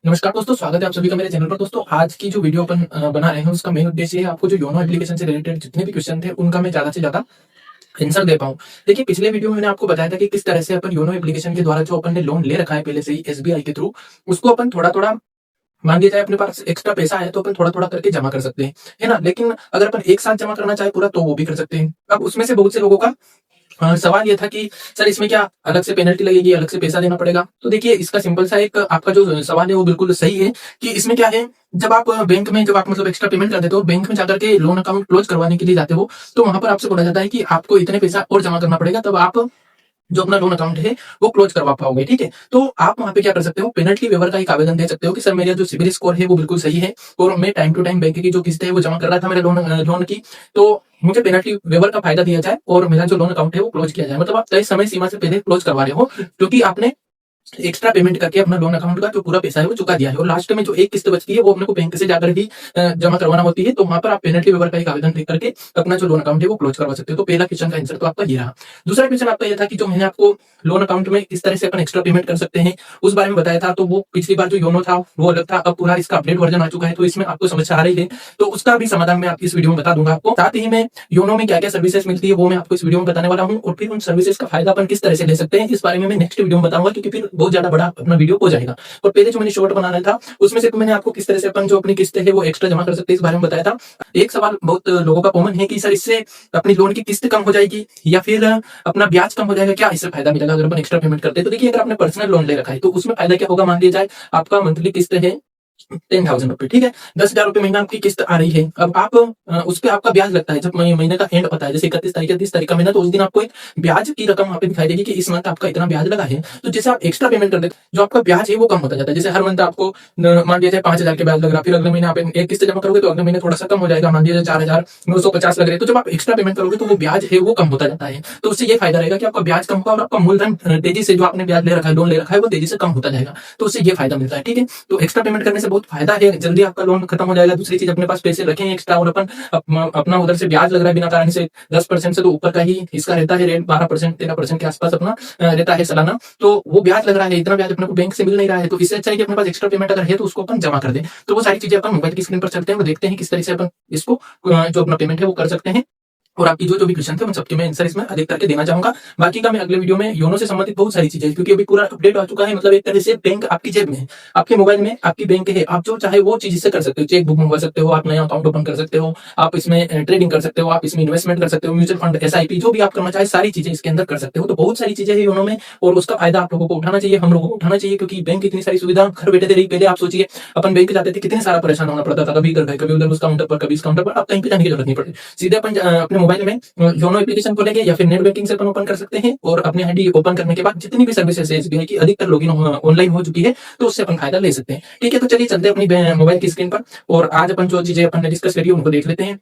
नमस्कार दोस्तों, स्वागत है आप सभी का मेरे चैनल पर। दोस्तों, आज की जो वीडियो अपन बना रहे हैं उसका मेन उद्देश्य है आपको जो योनो एप्लीकेशन से रिलेटेड जितने भी क्वेश्चन थे उनका मैं ज्यादा से ज्यादा आंसर दे पाऊँ। देखिए, पिछले वीडियो में मैंने आपको बताया था कि किस तरह से अपन योनो एप्लीकेशन के द्वारा जो अपन ने लोन ले रखा है पहले से ही एसबीआई के थ्रू, उसको अपन थोड़ा-थोड़ा मान लिया जाए अपने पास एक्स्ट्रा पैसा है तो अपन थोड़ा-थोड़ा करके जमा कर सकते हैं, है ना? लेकिन अगर अपन एक साथ जमा करना चाहे पूरा तो वो भी कर सकते हैं। अब उसमें से बहुत से लोगों का सवाल ये था कि सर इसमें क्या अलग से पेनल्टी लगेगी, अलग से पैसा देना पड़ेगा? तो देखिए, इसका सिंपल सा एक आपका जो सवाल है वो बिल्कुल सही है कि इसमें क्या है, जब आप बैंक में जब आप मतलब एक्स्ट्रा पेमेंट कर देते हो, बैंक में जाकर के लोन अकाउंट क्लोज करवाने के लिए जाते हो, तो वहाँ पर आपसे बोला जाता है कि आपको इतने पैसा और जमा करना पड़ेगा, तब आप जो अपना लोन अकाउंट है वो क्लोज करवा पाओगे। ठीक है, तो आप वहां पे क्या कर सकते हो, पेनल्टी वेवर का एक आवेदन दे सकते हो कि सर मेरा जो सिबिल स्कोर है वो बिल्कुल सही है और मैं टाइम टू टाइम बैंक की जो किस्त है वो जमा कर रहा था मेरे लोन की, तो मुझे पेनल्टी वेवर का फायदा दिया जाए और मेरा जो लोन अकाउंट है वो क्लोज किया जाए। मतलब आप तय समय सीमा से पहले क्लोज करवा रहे हो, क्योंकि आपने एक्स्ट्रा पेमेंट करके अपना लोन अकाउंट का जो पूरा पैसा है वो चुका दिया है और लास्ट में जो एक किस्त बचती है वो अपने को बैंक से जाकर ही जमा करवाना होती है। तो वहां पर आप पेनल्टी वेवर का एक आवेदन दे करके अपना जो लोन अकाउंट है वो क्लोज करवा सकते हो। तो पहला क्वेश्चन का आंसर तो आपका ये रहा। दूसरा क्वेश्चन आपका ये था कि जो मैंने आपको लोन अकाउंट में किस तरह से अपन एक्स्ट्रा पेमेंट कर सकते हैं उस बारे में बताया था। तो वो पिछली बार जो योनो था वो अलग था, अब पूरा इसका अपडेट वर्जन आ चुका है, तो इसमें आपको समस्या आ रही है, तो उसका भी समाधान मैं आपकी इस वीडियो में बता दूंगा आपको। साथ ही में योनो में क्या क्या सर्विसेज मिलती है वो मैं आपको इस वीडियो में बताने वाला हूँ और फिर उन सर्विसेज का फायदा अपन किस तरह से ले सकते हैं इस बारे में मैं नेक्स्ट वीडियो में बताऊंगा, क्योंकि फिर बहुत ज्यादा बड़ा अपना वीडियो हो जाएगा। और पहले जो मैंने शॉर्ट बनाना था उसमें से तो मैंने आपको किस तरह से अपन जो अपनी किस्त है वो एक्स्ट्रा जमा कर सकते हैं इस बारे में बताया था। एक सवाल बहुत लोगों का कॉमन है कि सर इससे अपनी लोन की किस्त कम हो जाएगी या फिर अपना ब्याज कम हो जाएगा, क्या इससे फायदा मिलेगा अगर अपन एक्स्ट्रा पेमेंट करते हैं? तो देखिए, अगर आपने पर्सनल लोन ले रखा है तो उसमें फायदा क्या होगा, मान लिया जाए आपका मंथली किस्त है 10,000 रुपए, ठीक है, 10,000 रुपए महीना आपकी किस्त आ रही है। अब आप उस पे आपका ब्याज लगता है जब महीने का एंड पता है, जैसे 31 तारीख या 30 तारीख का महीना, तो उस दिन आपको एक ब्याज की रकम वहां पे दिखाई देगी कि इस मंथ आपका इतना ब्याज लगा है। तो जैसे आप एक्स्ट्रा पेमेंट कर देते जो आपका ब्याज है वो कम होता जाता है। जैसे हर मंथ आपको मान लिया जाए 5,000 के ब्याज लग रहा, फिर अगले महीने आप एक किस्त जमा करोगे तो अगले महीने थोड़ा सा कम हो जाएगा, मान लिया जाए 4,950 लग रहे। तो जब आप एक्स्ट्रा पेमेंट करोगे तो वो ब्याज है वो कम होता जाता है। तो उससे ये फायदा रहेगा कि आपका ब्याज कम होगा और आपका मूलधन तेजी से जो आपने ब्याज ले रखा है, लोन ले रखा है, वो तेजी से कम होता जाएगा। तो उससे ये फायदा मिलता है। ठीक है, तो एक्स्ट्रा पेमेंट करने से बहुत फायदा है, जल्दी आपका लोन खत्म हो जाएगा। दूसरी चीज, अपने पास पैसे रखें एक्स्ट्रा और अपन अपना उधर से ब्याज लग रहा है बिना कारण से 10% से तो ऊपर का ही इसका रहता है रेट, 12% 13% के आसपास अपना रहता है सालाना। तो वो ब्याज लग रहा है, इतना ब्याज अपने को बैंक से मिल नहीं रहा है, तो इससे अच्छा है कि अपने पास एक्स्ट्रा पेमेंट अगर है तो उसको अपन जमा कर दें। तो वो सारी चीजें अपन मोबाइल की स्क्रीन पर चलते हैं और देखते हैं किस तरह से अपन इसको जो अपना पेमेंट है वो कर सकते हैं। और आपकी जो जो भी क्वेश्चन थे उन सबके मैं आंसर इसमें अधिक करके देना चाहूंगा। बाकी का मैं अगले वीडियो में योनो से संबंधित बहुत सारी चीजें, क्योंकि अभी पूरा अपडेट आ चुका है, मतलब एक तरह से बैंक आपकी जेब में है, आपके मोबाइल में आपकी बैंक है, आप जो चाहे वो चीज इससे कर सकते हो। चेक बुक मंगवा सकते हो, आप नया अकाउंट ओपन कर सकते हो, आप इसमें ट्रेडिंग कर सकते हो, आप इसमें इन्वेस्टमेंट कर सकते हो, म्यूचुअल फंड, एसआईपी, जो भी आप करना चाहे सारी चीजें इसके अंदर कर सकते हो। तो बहुत सारी चीजें है योनो में और उसका फायदा आप लोगों को उठाना चाहिए, हम लोगों को उठाना चाहिए, क्योंकि बैंक इतनी सारी सुविधा घर बैठे दे रही। पहले आप सोचिए, अपन बैंक जाते थे कितने सारा परेशान होना पड़ता था, कभी इधर गए कभी उधर, उस काउंटर पर कभी इस काउंटर पर। अब कहीं पे जाने की जरूरत नहीं पड़ती, सीधे अपन अपने मोबाइल में योनो एप्लीकेशन खोलेंगे या फिर नेट बैंकिंग से अपन ओपन कर सकते हैं और अपनी आईडी ओपन करने के बाद जितनी भी सर्विसेज है एसबीआई की अधिकतर लॉगिन ऑनलाइन हो चुकी है, तो उससे अपन फायदा ले सकते हैं। ठीक है, तो चलिए चलते हैं अपनी मोबाइल की स्क्रीन पर और आज अपन जो चीजें अपन ने डिस्कस करी है उनको देख लेते हैं।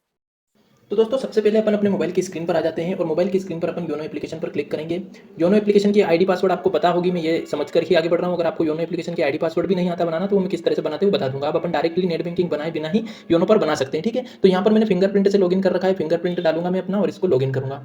तो दोस्तों, सबसे पहले अपन अपने मोबाइल की स्क्रीन पर आ जाते हैं और मोबाइल की स्क्रीन पर अपन योनो एप्लीकेशन पर क्लिक करेंगे। योनो एप्लीकेशन की आईडी पासवर्ड आपको पता होगी, मैं ये समझकर ही आगे बढ़ रहा हूँ। अगर आपको योनो एप्लीकेशन की आईडी पासवर्ड भी नहीं आता बनाना तो वो मैं किस तरह से बनाते हुए बता दूंगा। अब अपन डायरेक्टली नेट बैंकिंग बनाए बिना ही योनो पर बना सकते हैं। ठीक है, तो यहाँ पर मैंने फिंगरप्रिंट से लॉगिन कर रखा है, फिंगरप्रिंट डालूंगा मैं अपना और इसको लॉगिन करूंगा।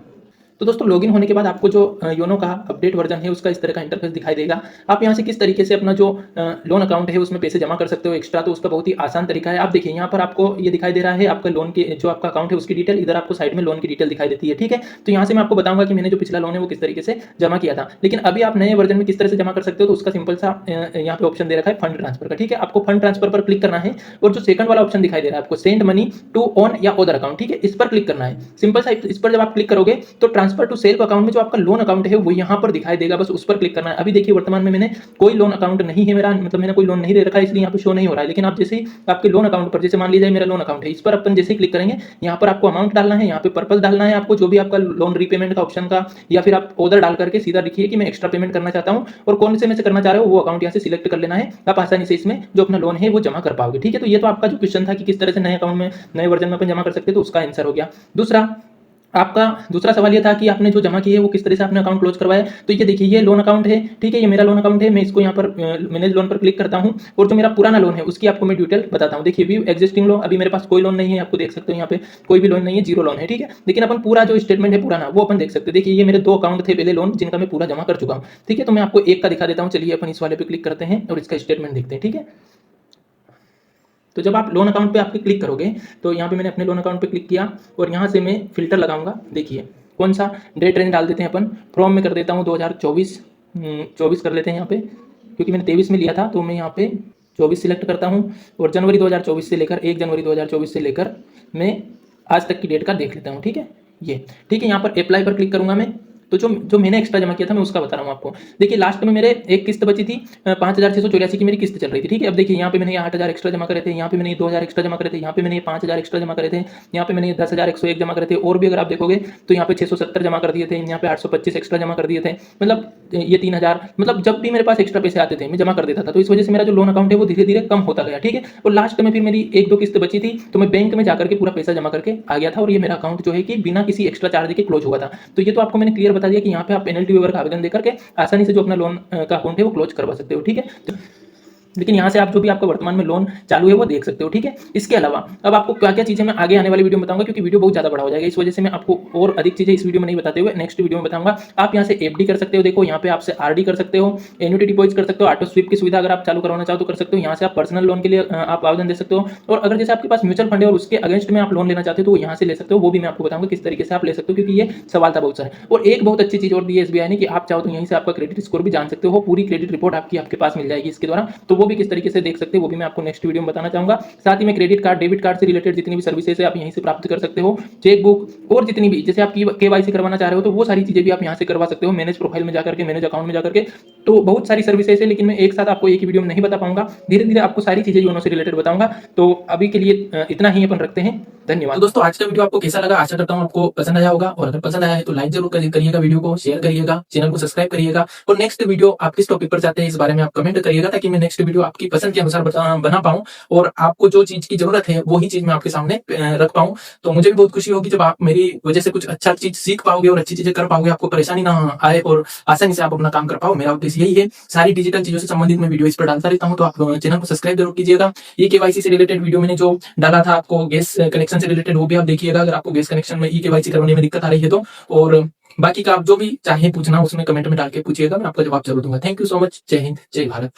तो दोस्तों, लॉगिन होने के बाद आपको जो योनो का अपडेट वर्जन है उसका इस तरह का इंटरफेस दिखाई देगा। आप यहाँ से किस तरीके से अपना जो लोन अकाउंट है उसमें पैसे जमा कर सकते हो एक्स्ट्रा, तो उसका बहुत ही आसान तरीका है। आप देखिए, यहाँ पर आपको ये दिखाई दे रहा है आपका लोन की जो आपका अकाउंट है उसकी डिटेल, इधर आपको साइड में लोन की डिटेल दिखाई देती है। ठीक है, तो यहाँ से मैं आपको बताऊंगा कि मैंने जो पिछला लोन है वो किस तरीके से जमा किया था। लेकिन अभी आप नए वर्जन में किस तरह से जमा कर सकते हो, तो उसका सिंपल सा यहाँ पे ऑप्शन दे रखा है फंड ट्रांसफर का। ठीक है, आपको फंड ट्रांसफर पर क्लिक करना है और जो सेकंड वाला ऑप्शन दिखाई दे रहा है आपको सेंड मनी टू ऑन या अदर अकाउंट, ठीक है, इस पर क्लिक करना है। सिंपल सा इस पर जब आप क्लिक करोगे तो ट्रांसफर टू सेल्फ अकाउंट में जो आपका लोन अकाउंट है वो यहाँ पर दिखाई देगा, बस उस पर क्लिक करना है। अभी देखिए, वर्तमान में मैंने कोई लोन अकाउंट नहीं है मेरा, मतलब मैंने कोई लोन नहीं ले रखा है, इसलिए यहाँ पे शो नहीं हो रहा है। लेकिन आप जैसे ही आपके लोन अकाउंट पर, जैसे मान लीजिए मेरा लोन अकाउंट है, इस पर अपन जैसे ही क्लिक करेंगे यहाँ पर आपको अमाउंट डालना है, यहाँ पे पर्पस डालना है आपको, जो भी आपका लोन रीपेमेंट का ऑप्शन का, या फिर आप ऑर्डर डाल करके सीधा लिखिए कि मैं एक्स्ट्रा पेमेंट करना चाहता हूँ और कौन से में से करना चाह रहे हो वो अकाउंट यहाँ से सिलेक्ट कर लेना है। आप आसानी से इसमें जो अपना लोन है वो जमा कर पाओगे। ठीक है, तो ये तो आपका जो क्वेश्चन था कि किस तरह से नए अकाउंट में नए वर्जन में अपन जमा कर सकते हैं, तो उसका आंसर हो गया। दूसरा, आपका दूसरा सवाल ये था कि आपने जो जमा की है वो किस तरह से आपने अकाउंट क्लोज करवाया। तो ये देखिए, ये लोन अकाउंट है, ठीक है, ये मेरा लोन अकाउंट है। मैं इसको यहाँ पर मैनेज लोन पर क्लिक करता हूँ और जो मेरा पुराना लोन है उसकी आपको मैं डिटेल बताता हूँ। देखिए, व्यू एग्जिस्टिंग लोन, अभी मेरे पास कोई लोन नहीं है, आपको देख सकते हो यहाँ पे कोई भी लोन नहीं है, जीरो लोन है। ठीक है, लेकिन अपन पूरा जो स्टेटमेंट है पुराना वो अपन देख सकते हैं। देखिए, ये मेरे 2 अकाउंट थे पहले लोन, जिनका मैं पूरा जमा कर चुका हूँ। ठीक है, तो मैं आपको एक का दिखा देता हूँ। चलिए अपन इस वाले पे क्लिक करते हैं और इसका स्टेटमेंट देखते हैं। ठीक है, तो जब आप लोन अकाउंट पे आपके क्लिक करोगे तो यहाँ पे मैंने अपने लोन अकाउंट पे क्लिक किया और यहाँ से मैं फिल्टर लगाऊंगा। देखिए कौन सा डेट रेंज डाल देते हैं अपन, फ्रॉम में कर देता हूँ 2024, 24 कर लेते हैं यहाँ पे, क्योंकि मैंने 23 में लिया था तो मैं यहाँ पे 24 सिलेक्ट करता हूँ। और जनवरी 2024 से लेकर 1 जनवरी 2024 से लेकर मैं आज तक की डेट का देख लेता हूँ। ठीक है, ये ठीक है। यहाँ पर अप्लाई पर क्लिक करूँगा मैं, तो जो जो मैंने एक्स्ट्रा जमा किया था मैं उसका बता रहा हूँ आपको। देखिए लास्ट में मेरे एक किस्त बची थी 5,684 की मेरी किस्त चल रही थी। ठीक है, अब देखिए यहाँ पे मैंने 8,000 एक्स्ट्रा जमा करे थे, यहाँ पे मैंने 2,000 एक्स्ट्रा जमा करे थे, यहाँ पे मैंने 5,000 एक्स्ट्रा जमा करे थे, यहाँ पे मैंने 10,101 जमा करे थे, और भी अगर आप देखोगे तो यहाँ पे 670 जमा कर दिए थे, यहाँ पे 825 एक्स्ट्रा जमा कर दिए थे। मतलब ये 3,000, मतलब जब भी मेरे पास एक्स्ट्रा पैसे आते थे मैं जमा कर देता था, तो इस वजह से मेरा जो लोन अकाउंट है वो धीरे धीरे कम होता गया। ठीक है, और लास्ट में फिर मेरी 1-2 किस्त बची थी तो मैं बैंक में जाकर के पूरा पैसा जमा करके आ गया था, और ये मेरा अकाउंट जो है कि बिना किसी एक्स्ट्रा चार्ज के क्लोज हुआ था। तो ये तो आपको मैंने क्लियर बता दिया कि यहाँ पे आप पेनल्टी वगैरह का आवेदन देकर के आसानी से जो अपना लोन का अकाउंट है वो क्लोज करवा सकते हो। ठीक है, लेकिन यहाँ से आप जो भी आपका वर्तमान में लोन चालू है वो देख सकते हो। ठीक है, इसके अलावा अब आपको क्या क्या चीजें मैं आगे आने वाली वीडियो में बताऊंगा, क्योंकि वीडियो बहुत ज्यादा बड़ा हो जाएगा, इस वजह से मैं आपको और अधिक चीजें इस वीडियो में नहीं बताते हुए नेक्स्ट वीडियो में बताऊंगा। आप यहाँ से एफडी कर सकते हो, देखो यहाँ पे आपसे आरडी कर सकते हो, एन्युटी डिपॉजिट कर सकते हो, ऑटो स्वीप की सुविधा अगर आप चालू करवाना चाहो तो कर सकते हो। यहाँ से आप पर्सनल लोन के लिए आप आवेदन दे सकते हो, और अगर जैसे आपके पास म्यूचुअल फंड है और उसके अगेंस्ट में आप लोन लेना चाहते हो तो यहाँ से ले सकते हो। वो भी मैं आपको बताऊंगा किस तरीके से आप ले सकते हो, क्योंकि ये सवाल था बहुत सारे। और एक बहुत अच्छी चीज और दी है एसबीआई ने कि आप चाहो तो यहीं से आपका क्रेडिट स्कोर भी जान सकते हो, पूरी क्रेडिट रिपोर्ट आपके पास मिल जाएगी इसके द्वारा। तो वो भी किस तरीके से देख सकते हो वो भी मैं आपको नेक्स्ट वीडियो में बताना चाहूंगा। साथ ही में क्रेडिट कार्ड, डेबिट कार्ड से रिलेटेड जितनी भी सर्विसेज है आप यहीं से प्राप्त कर सकते हो, चेकबुक और जितनी भी, जैसे आप केवाईसी करवाना चाह रहे हो तो वो सारी चीजें भी आप यहां से करवा सकते हो, मैनेज प्रोफाइल में जाकर के, मैनेज अकाउंट में जाकर के। तो बहुत सारी सर्विसेज है, लेकिन मैं एक साथ आपको एक ही वीडियो में नहीं बता पाऊंगा, धीरे धीरे आपको सारी चीजें योनो से रिलेटेड बताऊंगा। तो अभी के लिए इतना ही अपन रखते हैं, धन्यवाद। तो दोस्तों आज का वीडियो आपको कैसा लगा, आशा करता हूँ आपको पसंद आया होगा, और अगर पसंद आया है तो लाइक जरूर करिएगा, वीडियो को शेयर करिएगा, चैनल को सब्सक्राइब करिएगा, और नेक्स्ट वीडियो आप किस टॉपिक पर चाहते हैं इस बारे में आप कमेंट करिएगा, ताकि मैं नेक्स्ट वीडियो आपकी पसंद के अनुसार बना पाऊं और आपको जो चीज की जरूरत है वही चीज मैं आपके सामने रख पाऊं। तो मुझे भी बहुत खुशी होगी जब आप मेरी वजह से कुछ अच्छा चीज सीख पाओगे और अच्छी चीजें कर पाओगे, आपको परेशानी ना आए और आसानी से आप अपना काम कर पाओ। मेरा उद्देश्य यही है। सारी डिजिटल चीजों से संबंधित मैं वीडियो इस पर डालता रहता हूँ, तो आप चैनल को सब्सक्राइब जरूर कीजिएगा। ई केवाईसी से रिलेटेड वीडियो मैंने जो डाला था आपको गैस कनेक्शन से रिलेटेड, वो भी आप देखिएगा अगर आपको गैस कनेक्शन में ई केवाईसी करवाने में दिक्कत आ रही है तो। और बाकी का आप जो भी चाहे पूछना उसमें कमेंट में डाल के पूछिएगा, मैं आपका जवाब जरूर दूंगा। Thank you so much. जय हिंद, जय भारत।